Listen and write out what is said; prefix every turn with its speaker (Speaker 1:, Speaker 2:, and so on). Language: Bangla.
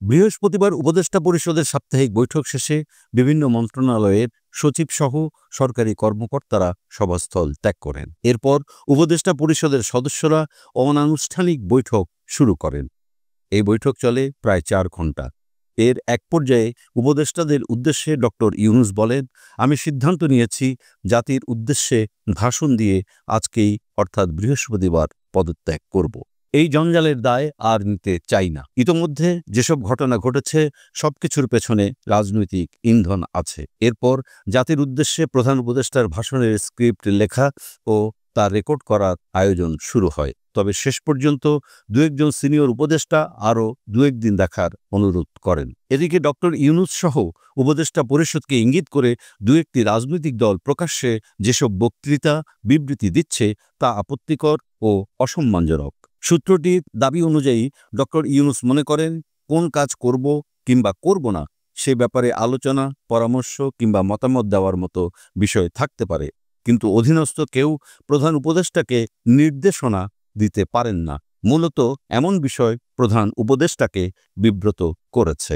Speaker 1: বৃহস্পতিবার উপদেষ্টা পরিষদের সাপ্তাহিক বৈঠক শেষে বিভিন্ন মন্ত্রণালয়ের সচিবসহ সরকারি কর্মকর্তারা সভাস্থল ত্যাগ করেন। এরপর উপদেষ্টা পরিষদের সদস্যরা অনানুষ্ঠানিক বৈঠক শুরু করেন। এই বৈঠক চলে প্রায় ৪ ঘণ্টা। এর এক পর্যায়ে উপদেষ্টাদের উদ্দেশ্যে ডক্টর ইউনূস বলেন, আমি সিদ্ধান্ত নিয়েছি জাতির উদ্দেশ্যে ভাষণ দিয়ে আজকেই অর্থাৎ বৃহস্পতিবার পদত্যাগ করব। এই জঞ্জালের দায় আর নিতে চাই না। ইতোমধ্যে যেসব ঘটনা ঘটেছে সবকিছুর পেছনে রাজনৈতিক ইন্ধন আছে। এরপর জাতির উদ্দেশ্যে প্রধান উপদেষ্টার ভাষণের স্ক্রিপ্ট লেখা ও তা রেকর্ড করার আয়োজন শুরু হয়। তবে শেষ পর্যন্ত দু-একজন সিনিয়র উপদেষ্টা আরও ২-১ দিন দেখার অনুরোধ করেন। এদিকে ডক্টর ইউনূস সহ উপদেষ্টা পরিষদকে ইঙ্গিত করে ২-১টি রাজনৈতিক দল প্রকাশ্যে যেসব বক্তৃতা বিবৃতি দিচ্ছে তা আপত্তিকর ও অসম্মানজনক। সূত্রটির দাবি অনুযায়ী ডক্টর ইউনূস মনে করেন, কোন কাজ করব কিংবা করব না সে ব্যাপারে আলোচনা, পরামর্শ কিংবা মতামত দেওয়ার মতো বিষয় থাকতে পারে, কিন্তু অধীনস্থ কেউ প্রধান উপদেষ্টাকে নির্দেশনা দিতে পারেন না। মূলত এমন বিষয় প্রধান উপদেষ্টাকে বিব্রত করেছে।